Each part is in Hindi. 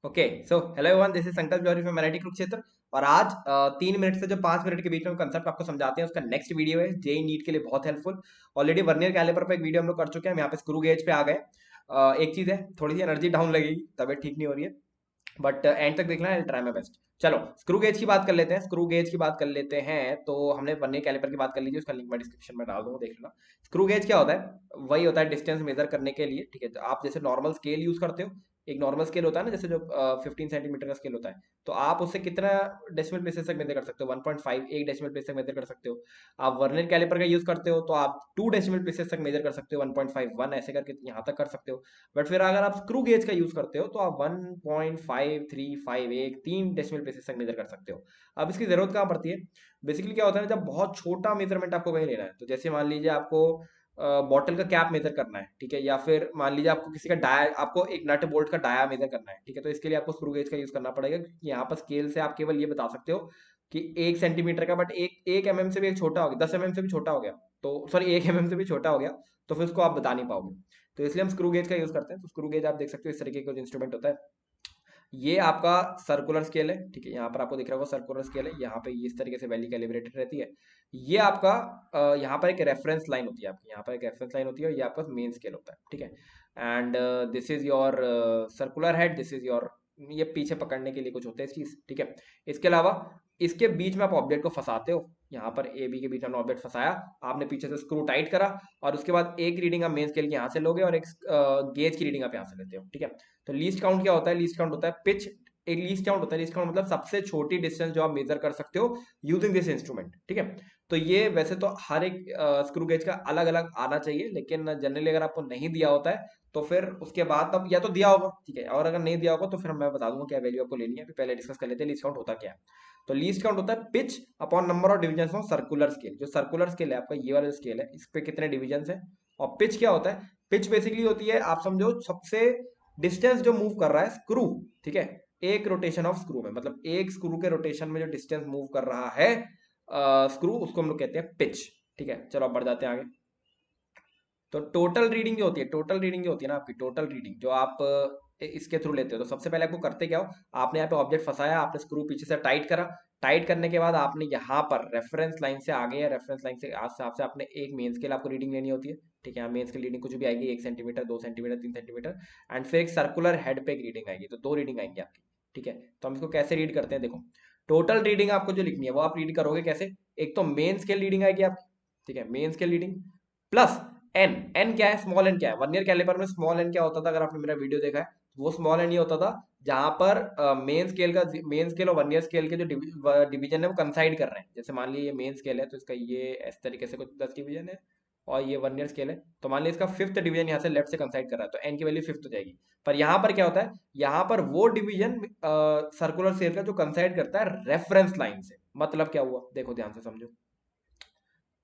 Okay so hello everyone, this is संकल्प जौहरी फ्रॉम एनआईटी कुरुक्षेत्र। और आज 3 मिनट से जो 5 मिनट के बीच में कंसेप्ट आपको समझाते हैं, उसका नेक्स्ट वीडियो है जेई नीट के लिए बहुत हेल्पफुल। ऑलरेडी वर्नियर कैलिपर पर एक वीडियो हम लोग कर चुके हैं, हम यहाँ पे स्क्रू गेज पे आ गए। एक चीज है, थोड़ी सी एनर्जी डाउन लगेगी, तबीयत ठीक नहीं हो रही है, बट एंड तक देखना है, ट्राई माय बेस्ट। चलो स्क्रू गेज की बात कर लेते हैं। स्क्रू गेज की बात कर लेते हैं तो हमने वर्नियर कैलिपर की बात कर लीजिए, उसका लिंक मैं डिस्क्रिप्शन में डाल दूंगा, देख लेना। स्क्रू गेज क्या होता है? वही होता है डिस्टेंस मेजर करने के लिए, ठीक है। तो आप जैसे नॉर्मल स्केल यूज करते हो, एक नॉर्मल स्केल होता है ना, जैसे जो 15 सेंटीमीटर का स्केल होता है, तो आप उससे कितना डेसिमल प्लेसेस तक मेजर कर सकते हो? 1.5, 1 डेसिमल प्लेस तक मेजर कर सकते हो। आप वर्नियर कैलिपर का यूज करते हो तो आप 2 डेसिमल प्लेसेस तक मेजर कर सकते हो, 1.5, 1 ऐसे करके यहाँ तक कर सकते हो। बट फिर अगर आप स्क्रू गेज का यूज करते हो तो आप 1.5351 3 डेसिमल प्लेसेस तक मेजर कर सकते हो। अब इसकी जरूरत कहाँ पड़ती है? बेसिकली क्या होता है ना, जब बहुत छोटा मेजरमेंट आपको कहीं लेना है, तो जैसे मान लीजिए आपको बॉटल का कैप मेजर करना है, ठीक है, या फिर मान लीजिए आपको किसी का डाया, आपको एक नट बोल्ट का डाया मेजर करना है, ठीक है, तो इसके लिए आपको स्क्रू गेज का यूज करना पड़ेगा, क्योंकि यहाँ पर स्केल से आप केवल ये बता सकते हो कि 1 सेंटीमीटर का, बट एक एमएम से भी एक छोटा हो गया, 10 एमएम से भी छोटा हो गया, तो सॉरी 1 एमएम से भी छोटा हो गया, तो फिर उसको आप बता नहीं पाओगे। तो इसलिए हम स्क्रू गेज का यूज करते हैं। तो स्क्रू गेज आप देख सकते हो, इस तरीके का इंस्ट्रूमेंट होता है। ये आपका सर्कुलर स्केल है, ठीक है, यहाँ पर आपको दिख रहा होगा सर्कुलर स्केल है, यहाँ पे इस तरीके से वैल्यू कैलिब्रेटेड रहती है। ये आपका यहाँ पर एक रेफरेंस लाइन होती है, आपकी यहाँ पर एक रेफरेंस लाइन होती है, और ये आपका मेन स्केल होता है, ठीक है। And this is your circular head, this is your, ये पीछे पकड़ने के लिए कुछ होता है इस चीज, ठीक है। इसके अलावा इसके बीच में आप ऑब्जेक्ट को फंसाते हो, यहाँ पर ए बी के बीच में आपने ऑब्जेक्ट फंसाया, आपने पीछे से स्क्रू टाइट करा, और उसके बाद एक रीडिंग आप मेन स्केल की यहाँ से लोगे, और एक गेज की रीडिंग आप यहाँ से लेते हो, ठीक है। तो लीस्ट काउंट क्या होता है? लीस्ट काउंट होता है पिच। एक लीस्ट काउंट होता है, लीस्ट काउंट मतलब सबसे छोटी डिस्टेंस जो आप मेजर कर सकते हो यूजिंग दिस इंस्ट्रूमेंट, ठीक है। तो ये वैसे तो हर एक स्क्रू गेज का अलग अलग आना चाहिए, लेकिन जनरली अगर आपको नहीं दिया होता है तो फिर उसके बाद अब या तो दिया होगा, ठीक है, और अगर नहीं दिया होगा तो फिर मैं बता दूंगा क्या वैल्यू आपको लेनी है। अभी पहले डिस्कस कर लेते हैं लीस्ट काउंट होता क्या है। तो लीस्ट काउंट होता है pitch upon number of division of circular scale. जो सर्कुलर स्केल है आपका, ये वाला स्केल है, इस पे कितने डिविजन है। और पिच क्या होता है? पिच बेसिकली होती है, आप समझो, सबसे डिस्टेंस जो मूव कर रहा है स्क्रू, ठीक है, एक रोटेशन ऑफ स्क्रू में, मतलब एक स्क्रू के रोटेशन में जो डिस्टेंस मूव कर रहा है स्क्रू, उसको हम लोग कहते हैं पिच, ठीक है। चलो अब बढ़ जाते हैं आगे। तो टोटल रीडिंग जो होती है, टोटल रीडिंग जो होती है ना आपकी, टोटल रीडिंग जो आप इसके थ्रू लेते हो, तो सबसे पहले आपको करते क्या हो, आपने यहाँ पे ऑब्जेक्ट फंसाया, आपने स्क्रू पीछे से टाइट करा, टाइट करने के बाद आपने यहाँ पर रेफरेंस लाइन से आगे या रेफरेंस लाइन से आपसे आपने एक मेन स्केल आपको रीडिंग लेनी होती है, ठीक है। मेन स्केल रीडिंग कुछ भी आएगी, 1 सेंटीमीटर, 2 सेंटीमीटर, 3 सेंटीमीटर, एंड फिर एक सर्कुलर हेड पे एक रीडिंग आएगी, तो दो रीडिंग आएंगी आपकी, ठीक है। तो हम इसको कैसे रीड करते हैं, देखो, टोटल रीडिंग आपको जो लिखनी है वो आप रीड करोगे कैसे? एक तो मेन स्केल रीडिंग आएगी आपकी, ठीक है, main scale reading plus N. N क्या है? स्मॉल एन क्या है? वर्नियर कैलिपर में स्मॉल एन क्या होता था, अगर आपने मेरा वीडियो देखा है, वो स्मॉल एन ये होता था जहां पर मेन स्केल और वर्नियर स्केल के जो डिवीजन है वो कंसाइड कर रहे हैं। जैसे मान लीजिए ये मेन स्केल है, तो इसका ये इस तरीके से कुछ 10 डिवीजन है, और ये वर्नियर स्केल है, तो मान लीजिए इसका फिफ्थ डिवीजन यहाँ से लेफ्ट से कंसाइड कर रहा है, तो एन की वैल्यू फिफ्थ हो जाएगी। पर यहाँ पर क्या होता है? यहाँ पर वो डिवीजन सर्कुलर स्केल का जो कंसाइड करता है रेफरेंस लाइन से। मतलब क्या हुआ, देखो ध्यान से समझो,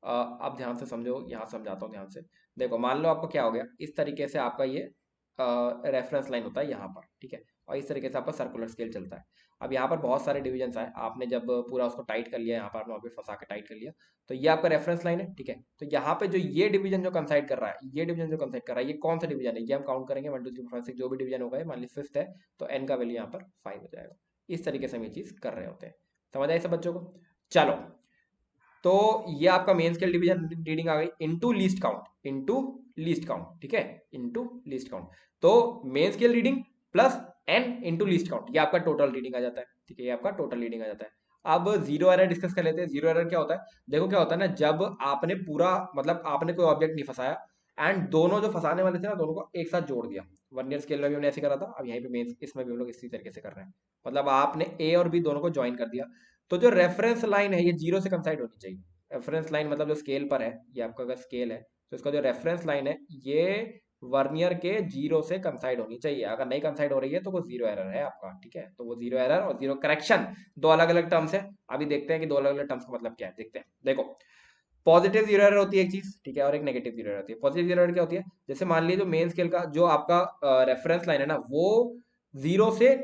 आप ध्यान से समझो, यहाँ समझाता हूँ ध्यान से। देखो मान लो आपको क्या हो गया, इस तरीके से आपका ये रेफरेंस लाइन होता है यहाँ पर, ठीक है, और इस तरीके से आपका सर्कुलर स्केल चलता है। अब यहाँ पर बहुत सारे डिवीजन आए, आपने जब पूरा उसको टाइट कर लिया, यहाँ पर आपने वहाँ पे फंसा के टाइट कर लिया, तो ये आपका रेफरेंस लाइन है, ठीक है। तो यहाँ पे जो ये डिवीजन जो कंसाइड कर रहा है, ये डिवीजन जो कंसाइड कर रहा है, ये कौन सा डिवीजन है, ये हम काउंट करेंगे 1 2 3 4 5 6, जो भी डिवीजन होगा, मान ली फिफ्थ है, तो एन का वैल्यू यहाँ पर 5 हो जाएगा। इस तरीके से हम ये चीज कर रहे होते हैं। समझ आए सब बच्चों को? चलो, तो ये आपका मेन स्केल डिवीजन रीडिंग आ गई into least count, into least count, ठीक है, इनटू लीस्ट काउंट। तो main scale reading plus N into least count, ये आपका टोटल रीडिंग आ जाता है, ठीक है, ये आपका टोटल रीडिंग आ जाता है। अब जीरो एरर डिस्कस कर लेते हैं। जीरो एरर क्या होता है? देखो क्या होता है ना, जब आपने पूरा, मतलब आपने कोई ऑब्जेक्ट नहीं फंसाया, एंड दोनों जो फंसाने वाले थे ना, दोनों को एक साथ जोड़ दिया। वर्नियर स्केल में भी हमने ऐसे करा था, अब यहीं पे मेन इसमें भी हम लोग इसी तरीके से कर रहे हैं, मतलब आपने ए और बी दोनों को ज्वाइन कर दिया। तो जो रेफरेंस लाइन है ये जीरो से कंसाइड होनी चाहिए। रेफरेंस लाइन मतलब जो स्केल पर है, ये आपका अगर स्केल है, तो इसका जो रेफरेंस लाइन है ये वर्नियर के जीरो से कंसाइड होनी चाहिए। अगर नहीं कंसाइड हो रही है तो वो जीरो एरर है आपका, ठीक है। तो वो जीरो एरर और जीरो करेक्शन दो अलग अलग टर्म्स है। अभी देखते हैं कि दो अलग अलग टर्म्स का मतलब क्या है, देखते हैं। देखो, पॉजिटिव जीरो एरर होती है एक चीज, ठीक है, और एक नेगेटिव जीरो एरर होती है। पॉजिटिव जीरो एरर क्या होती है? जैसे मान लीजिए जो मेन स्केल का जो आपका रेफरेंस लाइन है ना, वो जीरो से,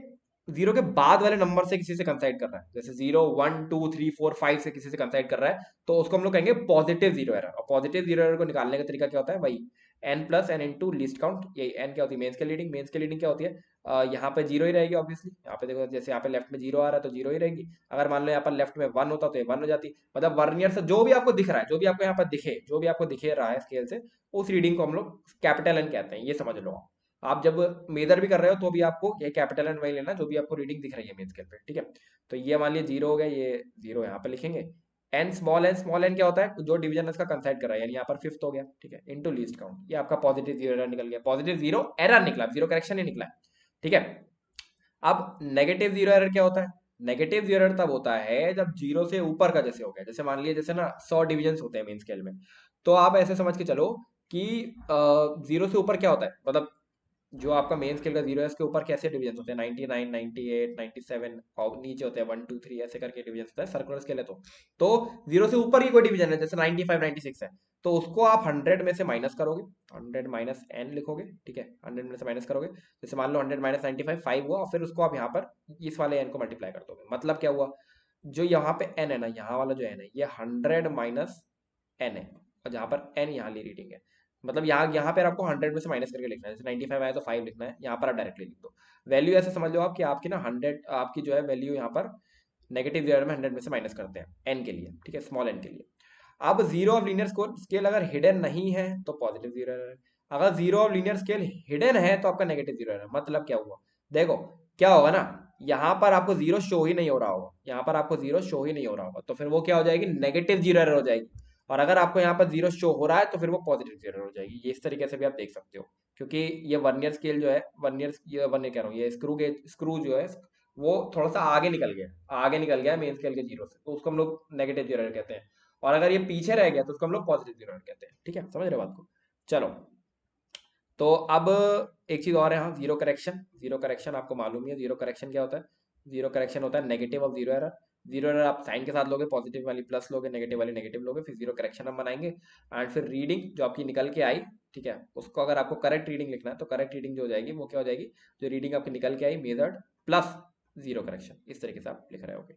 जीरो के बाद वाले नंबर से किसी से कंसाइड कर रहा है, जैसे 0 1 2 3 4 5 से किसी से कंसाइड कर रहा है, तो उसको हम लोग कहेंगे पॉजिटिव जीरो एरर। और पॉजिटिव जीरो एरर को निकालने का तरीका क्या होता है? वही N plus N into least count. ये एन क्या होती है? Main scale reading. Main scale reading क्या होती है? यहाँ पे जीरो ही रहेगी ऑब्वियसली। यहाँ पे देखो जैसे यहाँ पे लेफ्ट में जीरो आ रहा है तो जीरो ही रहेगी। अगर मान लो यहाँ पर लेफ्ट में वन होता तो ये वन हो जाती। मतलब वर्नियर से जो भी आपको दिख रहा है, जो भी आपको यहाँ पर दिखे, जो भी आपको दिखे रहा है स्केल से, उस रीडिंग को हम लोग कैपिटल एन कहते हैं, ये समझ लो आप जब मेजर भी कर रहे हो तो भी आपको ये कैपिटल एन वही लेना जो भी आपको रीडिंग दिख रही है मेन स्केल पे, ठीक है। तो ये मान लीजिए जीरो हो गया, ये जीरो यहाँ पे लिखेंगे। एन स्मॉल एन क्या होता है, जो डिवीजन इसका कंसाइड कर रहा है, यानी यहाँ पर फिफ्थ हो गया, ठीक है, इनटू लीस्ट काउंट। ये आपका पॉजिटिव जीरो एरर निकल गया, पॉजिटिव जीरो एरर निकला, जीरो करेक्शन ही निकला है, ठीक है। अब नेगेटिव जीरो एरर क्या होता है? नेगेटिव जीरो एरर तब होता है जब जीरो से ऊपर का जैसे हो गया, जैसे मान लीजिए जैसे ना 100 डिविजन होते हैं मेन स्केल में, तो आप ऐसे समझ के चलो कि जीरो से ऊपर क्या होता है, मतलब जो आपका मेन स्केल का जीरो है उसके ऊपर कैसे डिवीजन होते हैं, 99, 98, 97 और नीचे होते हैं 1 2 3 ऐसे करके डिवीजन होता है सर्कुलर स्केल है। तो जीरो से ऊपर की कोई डिवीजन है जैसे 95 96 है, तो उसको आप 100 में से माइनस करोगे, 100 माइनस एन लिखोगे, ठीक है, 100 में से माइनस करोगे। जैसे मान लो 100 माइनस 95 5 हुआ, और फिर उसको आप यहाँ पर इस वाले एन को मल्टीप्लाई कर दोगे। मतलब क्या हुआ, जो यहाँ पे एन है ना, यहाँ वाला जो एन है ये 100 माइनस एन है, और जहाँ पर एन यहाँ ली रीडिंग है, मतलब यहाँ पे आपको 100 में से माइनस करके लिखना है। जैसे 95 आया तो 5 लिखना है, यहाँ पर आप डायरेक्टली लिख दो। वैल्यू ऐसे समझ लो आप कि आपकी ना 100 आपकी जो है वैल्यू यहाँ पर नेगेटिव जीरो में 100 में से माइनस करते हैं एन के लिए, ठीक है, स्मॉल एन के लिए। अब जीरो ऑफ लीनियर स्केल अगर हिडन नहीं है तो पॉजिटिव जीरो है, अगर zero of linear scale hidden है तो आपका नेगेटिव जीरो है। मतलब क्या हुआ, देखो क्या होगा ना, यहाँ पर आपको जीरो शो ही नहीं हो रहा होगा, यहाँ पर आपको जीरो शो ही नहीं हो रहा होगा, तो फिर वो क्या हो जाएगी, नेगेटिव जीरो एरर हो जाएगी। और अगर आपको यहाँ पर जीरो शो हो रहा है तो फिर वो पॉजिटिव जीरो हो जाएगी। ये इस तरीके से भी आप देख सकते हो, क्योंकि ये वर्नियर स्केल जो है, वर्नियर ये वर्नियर कह रहा हूँ, ये स्क्रू जो है वो थोड़ा सा आगे निकल गया मेन स्केल के जीरो से, तो उसको हम लोग नेगेटिव जीरो कहते हैं। और अगर ये पीछे रह गया तो उसको हम लोग पॉजिटिव जीरो कहते हैं, ठीक है, समझ रहे हो बात को। चलो, तो अब एक चीज और है, हाँ, जीरो करेक्शन। जीरो करेक्शन आपको मालूम ही है, जीरो करेक्शन क्या होता है। जीरो करेक्शन होता है negative of zero error. Zero error आप साइन के साथ लोगे, पॉजिटिव वाली प्लस लोगे, नेगेटिव वाली नेगेटिव लोगे, फिर जीरो करेक्शन हम बनाएंगे। एंड फिर रीडिंग जो आपकी निकल के आई, ठीक है, उसको अगर आपको करेक्ट रीडिंग लिखना है तो करेक्ट रीडिंग जो हो जाएगी वो क्या हो जाएगी, जो रीडिंग आपकी निकल के आई मेजर्ड प्लस जीरो करेक्शन, इस तरीके से आप लिख रहे होगे।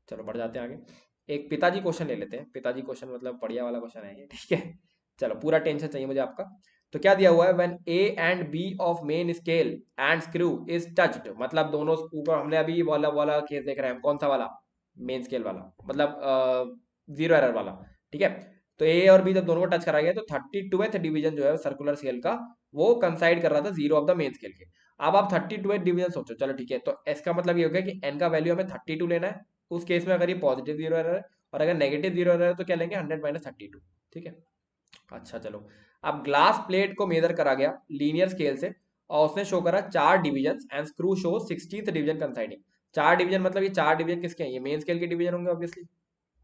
चलो बढ़ जाते हैं आगे। एक पिताजी क्वेश्चन ले लेते हैं। पिताजी क्वेश्चन मतलब बढ़िया वाला क्वेश्चन है ये, ठीक है। चलो, पूरा टेंशन चाहिए मुझे आपका। तो क्या दिया हुआ है, when A and B of main scale and screw is touched, मतलब दोनों ऊपर, हमने अभी वाला वाला केस देख रहे हैं, कौन सा वाला, मेन स्केल वाला, मतलब जीरो एरर वाला, ठीक है। तो ए और बी जब दोनों को टच करा गया तो 32th डिवीजन जो है सर्कुलर स्केल का, वो कंसाइड कर रहा था zero of the main scale के। अब आप 32th डिवीजन सोचो, चलो ठीक है, तो इसका मतलब ये हो गया कि एन का वैल्यू हमें 32 लेना है। उस केस में अगर ये पॉजिटिव जीरो एरर है, और अगर नेगेटिव जीरो एरर है तो क्या लेंगे, 100 माइनस 32, ठीक है। अच्छा चलो, अब ग्लास प्लेट को मेजर करा गया लीनियर स्केल से, और उसने शो करा 4 division and screw show 16th division considering. 4 division मतलब ये 4 डिवीजन किसके हैं, ये मेन स्केल के डिवीजन होंगे ऑब्वियसली,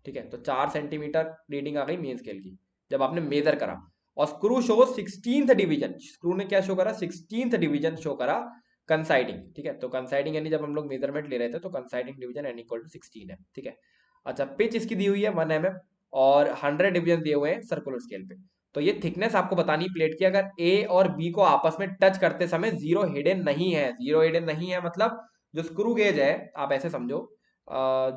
ठीक है। तो 4 सेंटीमीटर रीडिंग आ गई मेन स्केल की जब आपने मेजर करा। और screw show 16th division, screw ने क्या शो करा, 16th डिवीजन शो करा कंसाइडिंग, ठीक है। तो कंसाइडिंग यानी जब हम लोग मेजरमेंट ले रहे थे तो कंसाइडिंग डिवीजन एन इक्वल टू 16 है, ठीक है। अच्छा, पिच इसकी दी हुई है 1 mm, और 100 डिवीजन दिए हुए हैं सर्कुलर स्केल पे। तो ये थिकनेस आपको बतानी प्लेट की, अगर ए और बी को आपस में टच करते समय जीरो हिडन नहीं है, जीरो हिडन नहीं है मतलब जो स्क्रू गेज है, आप ऐसे समझो,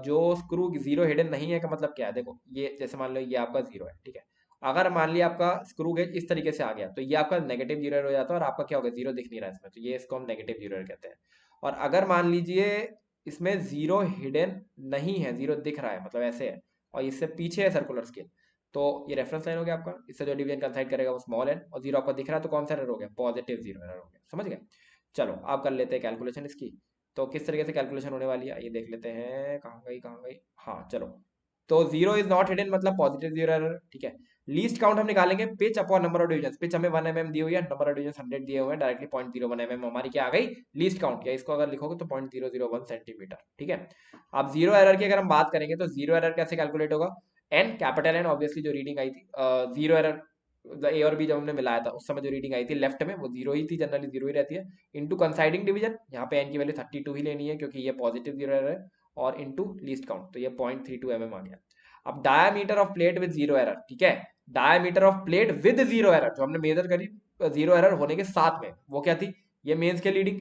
जो स्क्रू जीरो हिडन नहीं है का मतलब क्या है, देखो ये जैसे मान लो ये आपका जीरो है, ठीक है। अगर मान लिया आपका स्क्रू गेज इस तरीके से आ गया तो ये आपका नेगेटिव जीरो हो जाता है, और आपका क्या होगा, जीरो दिख नहीं रहा है इसमें, तो ये इसको हम नेगेटिव जीरो कहते हैं। और अगर मान लीजिए इसमें जीरो हिडन नहीं है, जीरो दिख रहा है, मतलब ऐसे है, और इससे पीछे है सर्कुलर स्केल, तो ये रेफरेंस लाइन हो गया आपका, इससे जो डिवीजन कंसाइड करेगा वो स्मॉल एन, और जीरो आपको दिख रहा है तो कौन सा एरर हो गया, पॉजिटिव जीरो एरर हो गया, समझ गए। चलो आप कर लेते हैं कैलकुलेशन इसकी। तो किस तरीके से कैलकुलेशन होने वाली है ये देख लेते हैं, कहाँ गई, हाँ चलो। तो जीरो इज नॉट हिडन मतलब पॉजिटिव जीरो एरर, ठीक है। लीस्ट काउंट हम निकालेंगे pitch upon number of division. Pitch हमें 1 mm दी हुई है, नंबर ऑफ डिवीजन 100 दिए हुए हैं, डायरेक्टली 0.01 mm हमारी क्या आ गई, लीस्ट काउंट। या इसको अगर लिखोगे तो 0.001 सेंटीमीटर, ठीक है। अब जीरो एरर की अगर हम बात करेंगे तो जीरो एरर कैसे कैलकुलेट होगा, एन कैपिटल एन ऑब्वियसली जो रीडिंग आई थी, जीरो एरर ए और बी जब हमने मिलाया था उस समय जो रीडिंग आई थी लेफ्ट में वो जीरो ही थी, जनरली जीरो ही रहती है, इंटू कंसाइडिंग डिवीजन, यहाँ पे एन की वैल्यू 32 ही लेनी है क्योंकि ये पॉजिटिव जीरो एरर है, और इंटू लीस्ट काउंट, तो ये 0.32 mm आ गया। अब diameter of plate with zero error, ठीक है, diameter of plate with zero error जो हमने मेजर करी जीरो एरर होने के साथ में, वो क्या थी, ये मेंस के लीडिंग,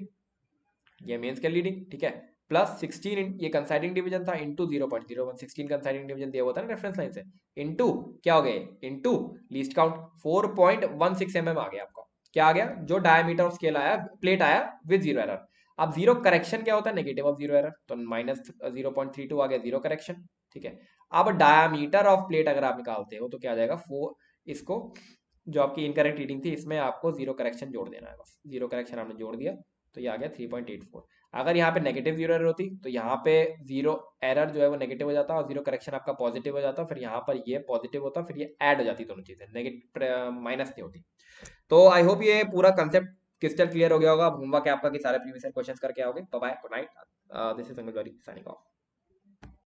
ये मेंस के लीडिंग, ठीक है, प्लस 16 ये कंसाइडिंग डिवीजन था, इंटू 0.01, 16 कंसाइडिंग डिवीजन दिया हुआ था ना रेफरेंस लाइन से, इंटू क्या हो गए, इंटू लीस्ट काउंट 4.16 mm आ गया आपका। क्या आ गया, जो डायमीटर ऑफ स्केल आया, प्लेट आया विद जीरो एरर। अब जीरो करेक्शन क्या होता है, नेगेटिव ऑफ जीरो एरर, तो -0.32 आ गया जीरो करेक्शन, ठीक है। अब डायामीटर ऑफ प्लेट अगर आप निकालते हो तो क्या आ जाएगा, 4, इसको जो आपकी इनकरेक्ट रीडिंग थी इसमें आपको जीरो करेक्शन जोड़ देना है, बस जीरो करेक्शन आपने जोड़ दिया तो ये आ गया 3.84। अगर यहाँ पे नेगेटिव जीरो एरर होती तो यहाँ पे जीरो एरर जो है वो नेगेटिव हो जाता और जीरो करेक्शन आपका पॉजिटिव हो जाता, फिर यहाँ पर ये पॉजिटिव होता, फिर ये ऐड हो जाती दोनों चीजें, नेगेटिव माइनस नहीं होती। तो आई होप ये पूरा कंसेप्ट क्रिस्टल क्लियर हो गया होगा। अब होमवर्क है आपका कि सारे प्रीवियस क्वेश्चंस करके आओगे। Bye bye, good night, this is Sangal signing of.